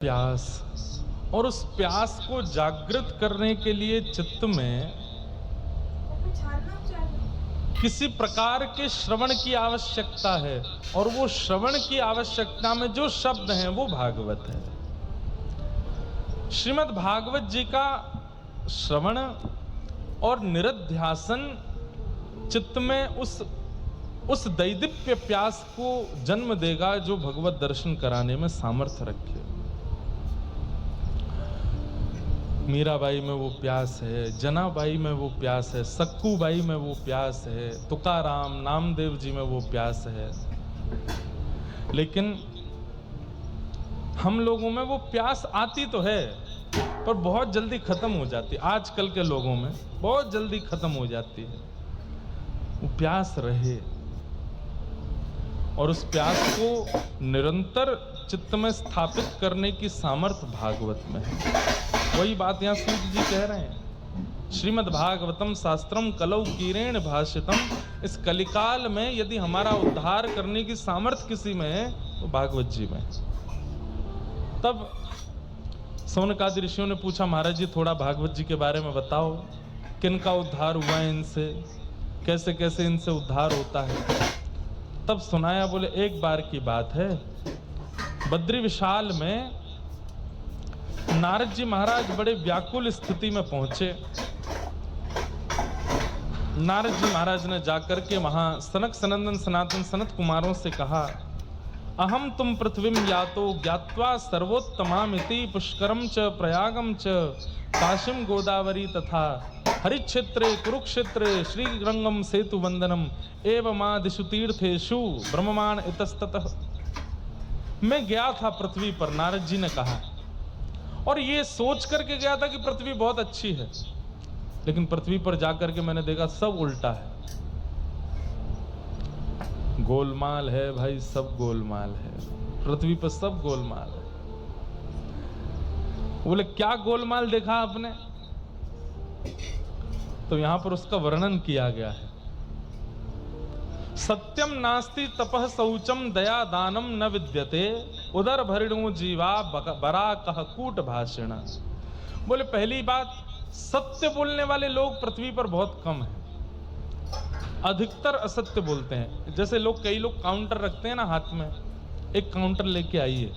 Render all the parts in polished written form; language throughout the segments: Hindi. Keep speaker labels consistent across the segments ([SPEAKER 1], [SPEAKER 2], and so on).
[SPEAKER 1] प्यास, और उस प्यास को जागृत करने के लिए चित्त में किसी प्रकार के श्रवण की आवश्यकता है, और वो श्रवण की आवश्यकता में जो शब्द हैं वो भागवत है। श्रीमद् भागवत जी का श्रवण और निरध्यासन चित्त में उस दैदिप्य प्यास को जन्म देगा जो भगवत दर्शन कराने में सामर्थ्य रखे। मीराबाई में वो प्यास है, जनाबाई में वो प्यास है, सक्कूबाई में वो प्यास है, तुकाराम नामदेव जी में वो प्यास है। लेकिन हम लोगों में वो प्यास आती तो है पर बहुत जल्दी खत्म हो जाती है। आजकल के लोगों में बहुत जल्दी खत्म हो जाती है। वो प्यास रहे और उस प्यास को निरंतर चित्त में स्थापित करने की सामर्थ्य भागवत में है। वही बात यहाँ सूत जी कह रहे हैं, श्रीमद् भागवतम शास्त्रम कलौ कीरेण भाषितम। इस कलिकाल में यदि हमारा उद्धार करने की सामर्थ्य किसी में है तो भागवत जी में। तब सौनकादि ऋषियों ने पूछा, महाराज जी थोड़ा भागवत जी के बारे में बताओ, किनका उद्धार हुआ है इनसे, कैसे कैसे इनसे उद्धार होता है। तब सुनाया, बोले एक बार की बात है, बद्री विशाल में नारद जी महाराज बड़े व्याकुल स्थिति में पहुंचे। नारद जी महाराज ने जाकर के वहां सनक सनंदन सनातन सनत कुमारों से कहा, अहम तुम पृथ्वीम यातो ज्ञात्वा सर्वोत्तमामिति पुष्करम च प्रयागम च काशीम गोदावरी तथा हरिक्षेत्रे कुरुक्षेत्रे श्रीरंगम सेतु वंदनम एवमादिषु तीर्थेषु ब्रह्ममाण इतस्ततः। मैं गया था पृथ्वी पर, नारद जी ने कहा, और ये सोच करके गया था कि पृथ्वी बहुत अच्छी है, लेकिन पृथ्वी पर जाकर के मैंने देखा सब उल्टा है। गोलमाल है भाई, सब गोलमाल है, पृथ्वी पर सब गोलमाल है। बोले क्या गोलमाल देखा आपने? तो यहां पर उसका वर्णन किया गया है। सत्यम नास्ति तपः शौचम दया दानम न विद्यते उदर भरिणु जीवा बरा कह कूट भाषण। बोले पहली बात, सत्य बोलने वाले लोग पृथ्वी पर बहुत कम हैं, अधिकतर असत्य बोलते हैं। जैसे लोग, कई लोग काउंटर रखते हैं ना हाथ में, एक काउंटर लेके आइए,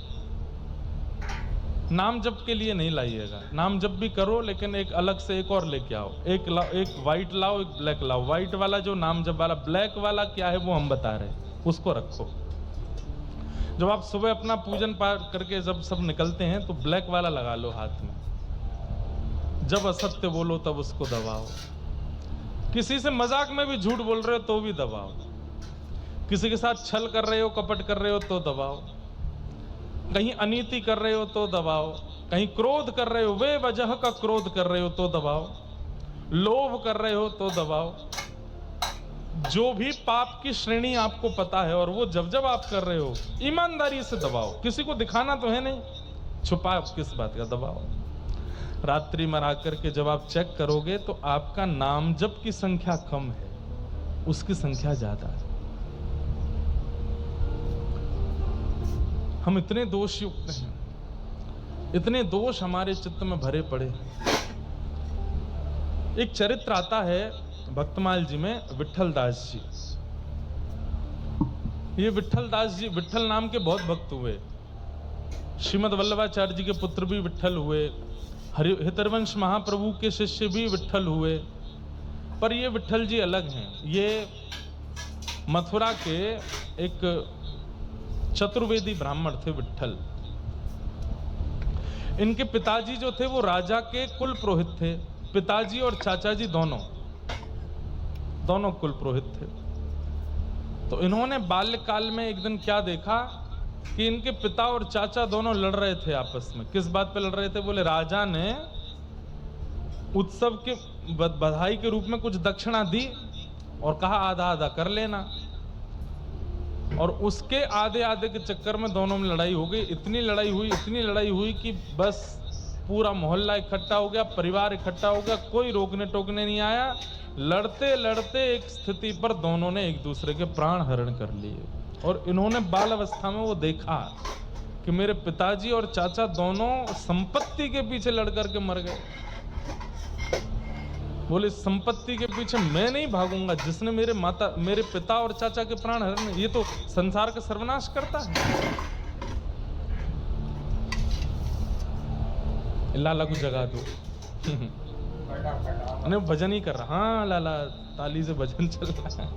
[SPEAKER 1] नाम जप के लिए नहीं लाइएगा, नाम जप भी करो लेकिन एक अलग से एक और लेके आओ, एक व्हाइट लाओ, एक ब्लैक लाओ। व्हाइट वाला जो नाम जप वाला, ब्लैक वाला क्या है वो हम बता रहे हैं, उसको रखो। जब आप सुबह अपना पूजन पाठ करके जब सब निकलते हैं तो ब्लैक वाला लगा लो हाथ में। जब असत्य बोलो तब उसको दबाओ। किसी से मजाक में भी झूठ बोल रहे हो तो भी दबाओ। किसी के साथ छल कर रहे हो, कपट कर रहे हो तो दबाओ। कहीं अनीति कर रहे हो तो दबाओ। कहीं क्रोध कर रहे हो, बेवजह का क्रोध कर रहे हो तो दबाओ। लोभ कर रहे हो तो दबाओ। जो भी पाप की श्रेणी आपको पता है और वो जब जब आप कर रहे हो, ईमानदारी से दबाओ। किसी को दिखाना तो है नहीं, छुपा किस बात का, दबाओ। रात्रि में आकर के जब आप चेक करोगे तो आपका नाम जप की संख्या कम है, उसकी संख्या ज्यादा है। हम इतने दोष युक्त हैं, इतने दोष हमारे चित्त में भरे पड़े। एक चरित्र आता है भक्तमाल जी में, विट्ठल दास जी। ये विट्ठल दास जी, विट्ठल नाम के बहुत भक्त हुए। श्रीमद् वल्लभाचार्य जी के पुत्र भी विट्ठल हुए, हितरवंश महाप्रभु के शिष्य भी विट्ठल हुए। पर ये विट्ठल जी अलग हैं। ये मथुरा के एक चतुर्वेदी ब्राह्मण थे विट्ठल। इनके पिताजी जो थे वो राजा के कुल पुरोहित थे। पिताजी और चाचा जी दोनों कुल पुरोहित थे। तो इन्होंने बाल्यकाल में एक दिन क्या देखा कि इनके पिता और चाचा दोनों लड़ रहे थे आपस में। किस बात पे लड़ रहे थे? बोले राजा ने उत्सव के बधाई के रूप में कुछ दक्षिणा दी और कहा आधा आधा कर लेना, और उसके आधे आधे के चक्कर में दोनों में लड़ाई हो गई। इतनी लड़ाई हुई कि बस पूरा मोहल्ला इकट्ठा हो गया, परिवार इकट्ठा हो गया, कोई रोकने टोकने नहीं आया। लड़ते लड़ते एक स्थिति पर दोनों ने एक दूसरे के प्राण हरण कर लिए। और इन्होंने बाल अवस्था में वो देखा कि मेरे पिताजी और चाचा दोनों संपत्ति के पीछे लड़ करके मर गए। बोले संपत्ति के पीछे मैं नहीं भागूंगा, जिसने मेरे पिता और चाचा के प्राण हरने, ये तो संसार का सर्वनाश करता है। लाला को जगा दो। नहीं भजन ही कर रहा। हाँ लाला ताली से भजन चल रहा है।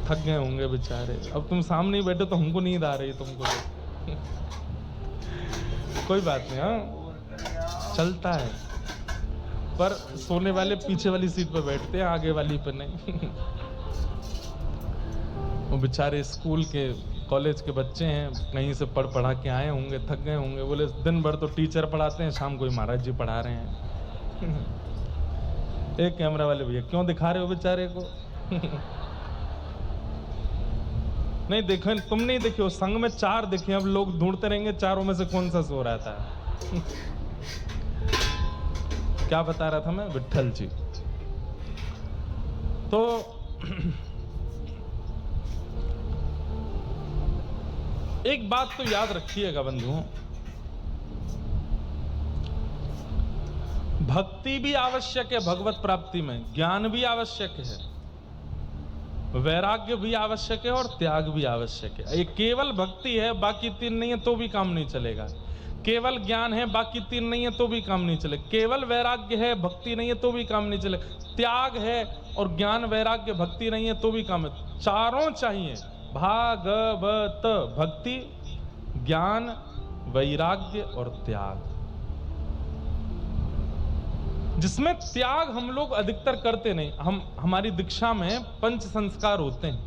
[SPEAKER 1] थक गए होंगे बेचारे। अब तुम सामने ही बैठे तो हमको नींद आ रही तुमको। कोई बात नहीं, हाँ चलता है, पर सोने वाले पीछे वाली सीट पर बैठते हैं, आगे वाली पर नहीं। वो बेचारे स्कूल के कॉलेज के बच्चे हैं, कहीं से पढ़ा के आए होंगे, थक गए होंगे। बोले दिन भर तो टीचर पढ़ाते हैं, शाम को ही महाराज जी पढ़ा रहे हैं। एक कैमरा वाले भैया क्यों दिखा रहे हो बेचारे को? नहीं देखो, तुम नहीं देखे हो, संग में 4 दिखे, अब लोग ढूंढते रहेंगे चारों में से कौन सा सो रहा था। क्या बता रहा था मैं? विट्ठल जी। तो एक बात तो याद रखिएगा बंधुओं, भक्ति भी आवश्यक है भगवत प्राप्ति में, ज्ञान भी आवश्यक है, वैराग्य भी आवश्यक है और त्याग भी आवश्यक है। ये केवल भक्ति है बाकी 3 नहीं है तो भी काम नहीं चलेगा। केवल ज्ञान है बाकी 3 नहीं है तो भी काम नहीं चलेगा। केवल वैराग्य है भक्ति नहीं है तो भी काम नहीं चलेगा। त्याग है और ज्ञान वैराग्य भक्ति नहीं है तो भी काम है। चारों चाहिए, भागवत, भक्ति, ज्ञान, वैराग्य और त्याग। जिसमें त्याग हम लोग अधिकतर करते नहीं। हमारी दीक्षा में पंच संस्कार होते हैं,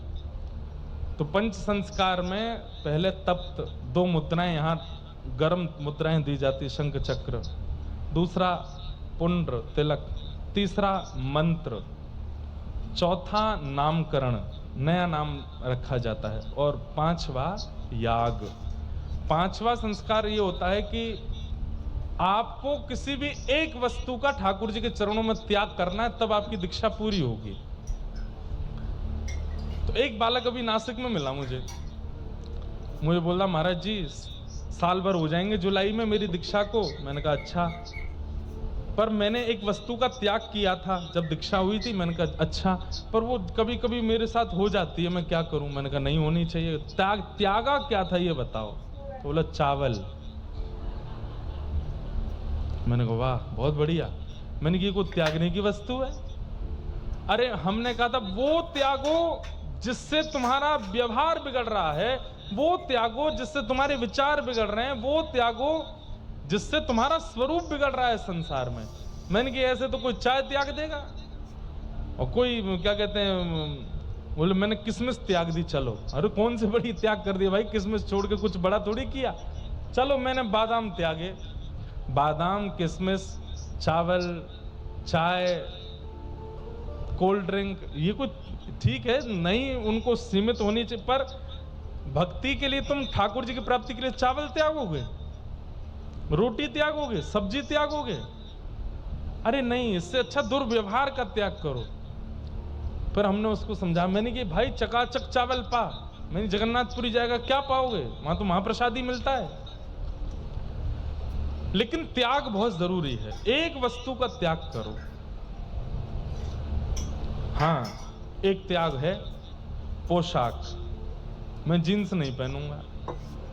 [SPEAKER 1] तो पंच संस्कार में पहले तप्त 2 मुद्राएं, यहाँ गर्म मुद्राएं दी जाती, शंख चक्र, दूसरा पुंड्र तिलक, तीसरा मंत्र, चौथा नामकरण, नया नाम रखा जाता है, और 5वां याग। 5वां संस्कार ये होता है कि आपको किसी भी एक वस्तु का ठाकुर जी के चरणों में त्याग करना है, तब आपकी दीक्षा पूरी होगी। तो एक बालक अभी नासिक में मिला मुझे बोला महाराज जी साल भर हो जाएंगे जुलाई में मेरी दीक्षा को। मैंने कहा अच्छा, पर मैंने एक वस्तु का त्याग किया था जब दीक्षा हुई थी। मैंने कहा अच्छा, पर वो कभी कभी मेरे साथ हो जाती है, मैं क्या करूं? मैंने कहा नहीं होनी चाहिए। त्यागा क्या था ये बताओ? तो बोला चावल। मैंने कहा वाह बहुत बढ़िया। मैंने कहा कोई त्यागने की वस्तु है? अरे हमने कहा था वो त्यागो जिससे तुम्हारा व्यवहार बिगड़ रहा है, वो त्यागो जिससे तुम्हारे विचार बिगड़ रहे हैं, वो त्यागो जिससे तुम्हारा स्वरूप बिगड़ रहा है संसार में। मैंने कहा ऐसे तो कोई चाय त्याग देगा और कोई क्या कहते हैं, बोले मैंने किसमिस त्याग दी। चलो, अरे कौन सी बड़ी त्याग कर दी भाई, किसमिस छोड़ के कुछ बड़ा थोड़ी किया। चलो मैंने बादाम त्यागे, बादाम, किशमिश, चावल, चाय, कोल्ड ड्रिंक, ये कुछ ठीक है नहीं, उनको सीमित होनी चाहिए, पर भक्ति के लिए तुम ठाकुर जी की प्राप्ति के लिए चावल त्यागोगे, रोटी त्यागोगे, सब्जी त्यागोगे? अरे नहीं, इससे अच्छा दुर्व्यवहार का त्याग करो। पर हमने उसको समझा, मैंने कि भाई चकाचक चावल पा, मैंने जगन्नाथपुरी जाएगा क्या पाओगे, वहां तो महाप्रसाद ही मिलता है। लेकिन त्याग बहुत जरूरी है, एक वस्तु का त्याग करो। हाँ, एक त्याग है पोशाक। मैं जीन्स नहीं पहनूंगा,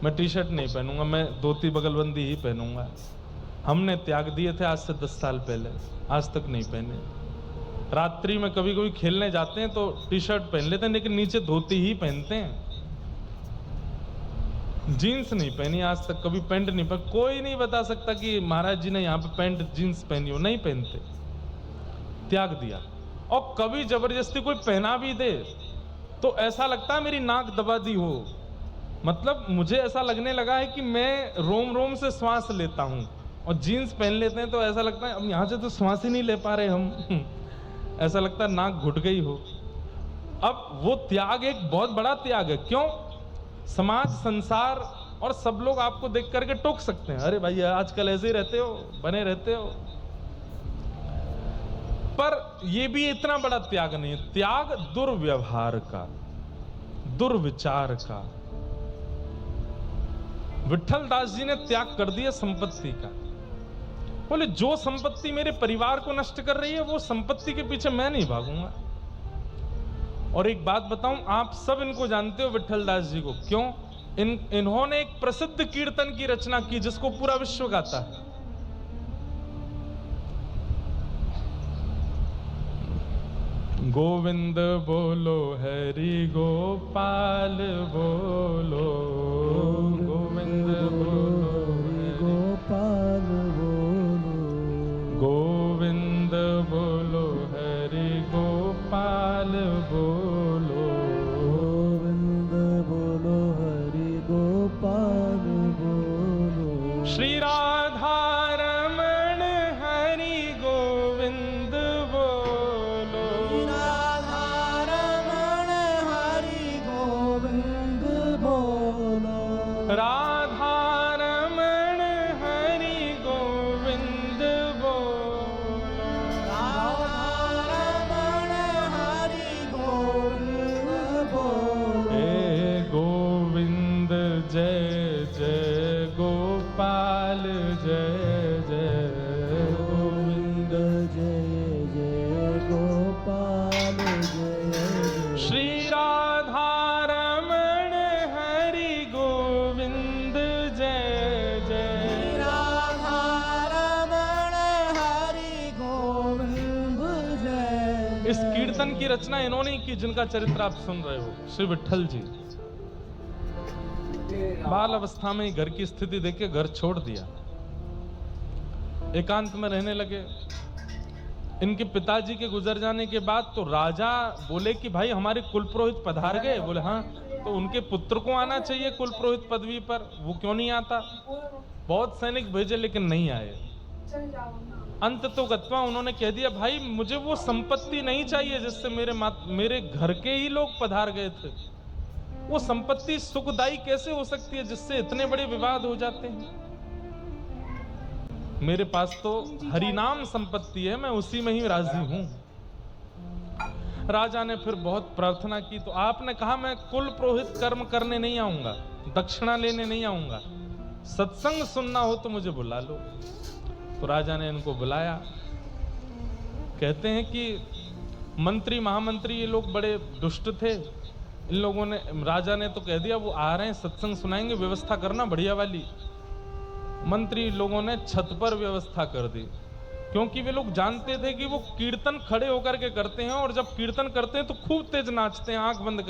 [SPEAKER 1] मैं टी शर्ट नहीं पहनूंगा, मैं धोती बगलबंदी ही पहनूंगा। हमने त्याग दिए थे आज से 10 साल पहले, आज तक नहीं पहने। रात्रि में कभी कभी खेलने जाते हैं तो टी शर्ट पहन लेते हैं, लेकिन नीचे धोती ही पहनते हैं। जीन्स नहीं पहनी आज तक, कभी पैंट नहीं पहनी। कोई नहीं बता सकता कि महाराज जी ने यहाँ पे पैंट जीन्स पहनी हो, नहीं पहनते, त्याग दिया। और कभी जबरदस्ती कोई पहना भी दे तो ऐसा लगता है मेरी नाक दबा दी हो। मतलब मुझे ऐसा लगने लगा है कि मैं रोम रोम से श्वास लेता हूँ, और जीन्स पहन लेते हैं तो ऐसा लगता है अब यहाँ से तो श्वास ही नहीं ले पा रहे हम। ऐसा लगता है नाक घुट गई हो। अब वो त्याग एक बहुत बड़ा त्याग है। क्यों? समाज, संसार और सब लोग आपको देख करके टोक सकते हैं, अरे भाई आजकल ऐसे ही रहते हो, बने रहते हो। पर ये भी इतना बड़ा त्याग नहीं है। त्याग दुर्व्यवहार का, दुर्विचार का, विठल दास जी ने त्याग कर दिया संपत्ति का। बोले जो संपत्ति मेरे परिवार को नष्ट कर रही है वो संपत्ति के पीछे मैं नहीं भागूंगा। और एक बात बताऊं, आप सब इनको जानते हो विठल दास जी को, क्यों? इन्होंने एक प्रसिद्ध कीर्तन की रचना की जिसको पूरा विश्व गाता है। गोविंद बोलो हरि गोपाल बोलो, गोविंद बोलो हरि गोपाल बोलो, गोविंद बोलो हरि गोपाल बोलो, गोविंद बोलो हरि गोपाल बोलो। श्री राधा रमण हरि गोविंद बोलो, राधा रमण हरि गोविंद बोलो, राधा रमण हरि गोविंद बोलो, राधा रमण हरि गोविंद बोलो। हे गोविंद जय जय गोपाल जय जय, गोविंद जय जय गोपाल जय जय। श्री राधा रमण हरि गोविंद जय जय, राधा रमण हरि गोविंद जय। इस कीर्तन की रचना इन्होंने की जिनका चरित्र आप सुन रहे हो, श्री विठल जी। बाल अवस्था में घर की स्थिति देख के घर छोड़ दिया, एकांत में रहने लगे। इनके पिताजी के गुजर जाने के बाद तो राजा बोले कि भाई हमारे कुल पुरोहित पधार गए। बोले हाँ, तो उनके पुत्र को आना चाहिए कुल पुरोहित पदवी पर, वो क्यों नहीं आता? बहुत सैनिक भेजे लेकिन नहीं आए। अंत तो गत्वा उन्होंने कह दिया भाई मुझे वो संपत्ति नहीं चाहिए जिससे मेरे घर के ही लोग पधार गए थे। वो संपत्ति सुखदायी कैसे हो सकती है जिससे इतने बड़े विवाद हो जाते हैं? मेरे पास तो हरिनाम संपत्ति है, मैं उसी में ही राजी हूं। राजा ने फिर बहुत प्रार्थना की तो आपने कहा मैं कुल पुरोहित कर्म करने नहीं आऊंगा, दक्षिणा लेने नहीं आऊंगा, सत्संग सुनना हो तो मुझे बुला लो। तो राजा ने इनको बुलाया। कहते हैं कि मंत्री महामंत्री ये लोग बड़े दुष्ट थे। इन लोगों ने, राजा ने तो कह दिया वो आ रहे हैं सत्संग सुनाएंगे, व्यवस्था करना बढ़िया वाली। मंत्री लोगों ने छत पर व्यवस्था कर दी, क्योंकि वे लोग जानते थे कि वो कीर्तन खड़े होकर के करते हैं और जब कीर्तन करते हैं तो खूब तेज नाचते हैं, आंख बंद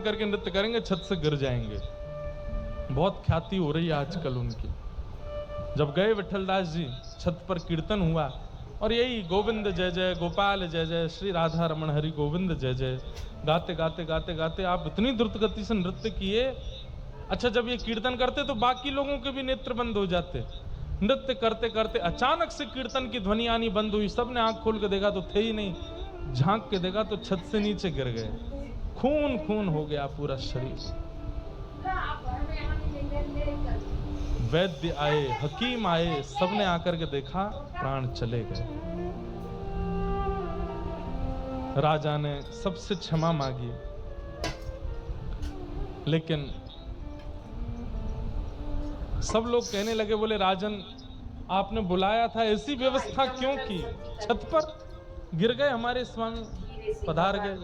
[SPEAKER 1] करके नृत्य करेंगे, छत से गिर जाएंगे। बहुत ख्याति हो रही है आजकल उनकी। जब गए विठल दास जी, छत पर कीर्तन हुआ और यही गोविंद जय जय गोपाल जय जय, श्री राधा रमण हरि गोविंद जय जय गाते गाते गाते गाते आप इतनी द्रुत गति से नृत्य किए। अच्छा, जब ये कीर्तन करते तो बाकी लोगों के भी नेत्र बंद हो जाते। नृत्य करते करते अचानक से कीर्तन की ध्वनि आनी बंद हुई। सबने आंख खोल के देखा तो थे ही नहीं, झांक के देखा तो छत से नीचे गिर गए। खून खून हो गया पूरा शरीर। वैद्य आए, हकीम आए, सबने आकर के देखा प्राण चले गए। राजा ने सबसे क्षमा मांगी, लेकिन सब लोग कहने लगे, बोले राजन आपने बुलाया था, ऐसी व्यवस्था क्यों की? छत पर गिर गए हमारे स्वामी, पधार गए।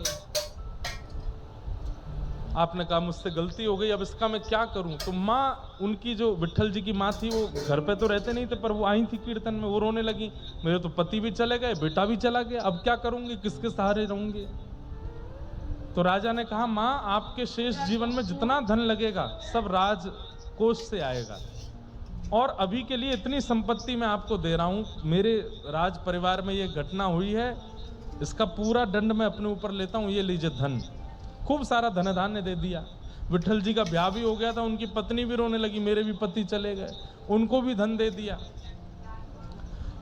[SPEAKER 1] आपने कहा मुझसे गलती हो गई, अब इसका मैं क्या करूं? तो माँ, उनकी जो विठल जी की माँ थी, वो घर पे तो रहते नहीं थे, पर वो आई थी कीर्तन में। वो रोने लगी, मेरे तो पति भी चले गए, बेटा भी चला गया, अब क्या करूंगी, किसके सहारे रहूंगी? तो राजा ने कहा माँ, आपके शेष जीवन में जितना धन लगेगा सब राजकोष से आएगा, और अभी के लिए इतनी संपत्ति मैं आपको दे रहा हूं। मेरे राज परिवार में ये घटना हुई है, इसका पूरा दंड मैं अपने ऊपर लेता हूं, ये लीजिए धन। खूब सारा धन धान्य दे दिया। विठल जी का ब्याह भी हो गया था, उनकी पत्नी भी रोने लगी, मेरे भी पति चले गए, उनको भी धन दे दिया।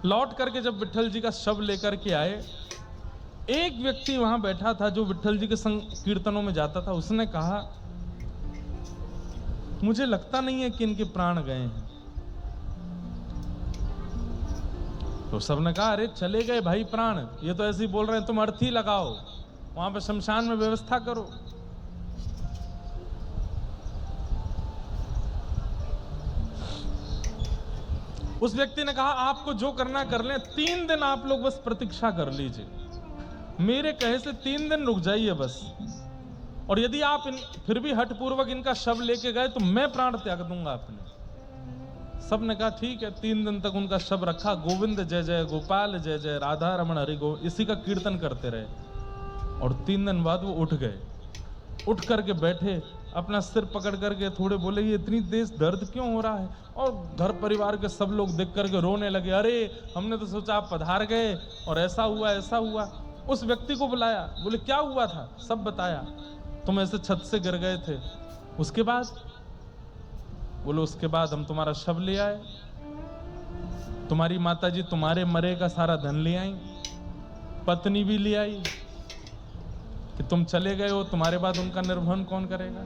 [SPEAKER 1] लौट करके जब विठल जी का शव लेकर के आए, एक व्यक्ति वहां बैठा था जो विठल जी के संग कीर्तनों में जाता था। उसने कहा मुझे लगता नहीं है कि इनके प्राण गए हैं। तो सबने कहा अरे चले गए भाई प्राण, ये तो ऐसे ही बोल रहे हैं, तुम अर्थी लगाओ, वहां पे शमशान में व्यवस्था करो। उस व्यक्ति ने कहा आपको जो करना कर लें, 3 दिन आप लोग बस प्रतीक्षा कर लीजिए, मेरे कहे से 3 दिन रुक जाइए बस, और यदि आप फिर भी हठपूर्वक इनका शव लेके गए तो मैं प्राण त्याग दूंगा अपने। सब ने कहा ठीक है। 3 दिन तक उनका शव रखा, गोविंद जय जय, गोपाल जय जय, राधा रमण हरि गो, इसी का कीर्तन करते रहे। और 3 दिन बाद वो उठ गए, उठ करके बैठे, अपना सिर पकड़ करके थोड़े बोले ये इतनी तेज दर्द क्यों हो रहा है, और घर परिवार के सब लोग देख करके रोने लगे, अरे हमने तो सोचा आप पधार गए और ऐसा हुआ ऐसा हुआ। उस व्यक्ति को बुलाया, बोले क्या हुआ था, सब बताया, तुम ऐसे छत से गिर गए थे, उसके बाद? बोलो उसके बाद हम तुम्हारा शव ले आए, तुम्हारी माताजी तुम्हारे मरे का सारा धन ले आई, पत्नी भी ले आई, कि तुम चले गए हो, तुम्हारे बाद उनका निर्वहन कौन करेगा?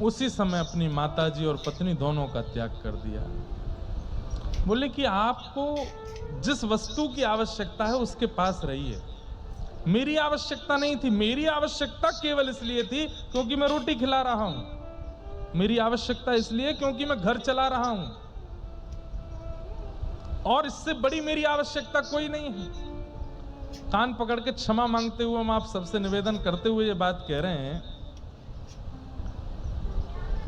[SPEAKER 1] उसी समय अपनी माताजी और पत्नी दोनों का त्याग कर दिया। बोले कि आपको जिस वस्तु की आवश्यकता है उसके पास रहिए, मेरी आवश्यकता नहीं थी, मेरी आवश्यकता केवल इसलिए थी क्योंकि मैं रोटी खिला रहा हूं, मेरी आवश्यकता इसलिए क्योंकि मैं घर चला रहा हूं, और इससे बड़ी मेरी आवश्यकता कोई नहीं है। कान पकड़ के क्षमा मांगते हुए हम आप सबसे निवेदन करते हुए ये बात कह रहे हैं,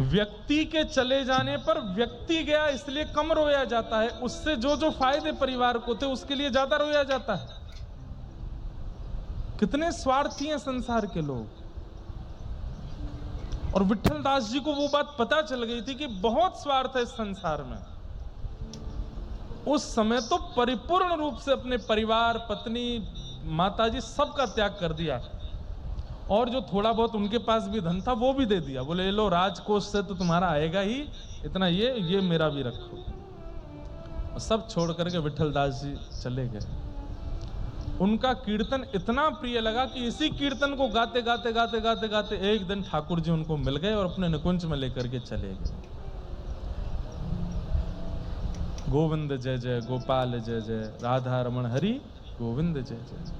[SPEAKER 1] व्यक्ति के चले जाने पर व्यक्ति गया इसलिए कम रोया जाता है, उससे जो जो फायदे परिवार को थे उसके लिए ज्यादा रोया जाता है। कितने स्वार्थी हैं संसार के लोग। और विठल दास जी को वो बात पता चल गई थी कि बहुत स्वार्थ है इस संसार में। उस समय तो परिपूर्ण रूप से अपने परिवार, पत्नी, माताजी सबका त्याग कर दिया, और जो थोड़ा बहुत उनके पास भी धन था वो भी दे दिया। बोले लो राजकोष से तो तुम्हारा आएगा ही इतना, ये मेरा भी रखो। और सब छोड़ करके विठल दास जी चले गए। उनका कीर्तन इतना प्रिय लगा कि इसी कीर्तन को गाते गाते गाते गाते गाते एक दिन ठाकुर जी उनको मिल गए और अपने निकुंज में लेकर के चले गए। गोविंद जय जय, गोपाल जय जय, राधा रमण हरि गोविंद जय जय।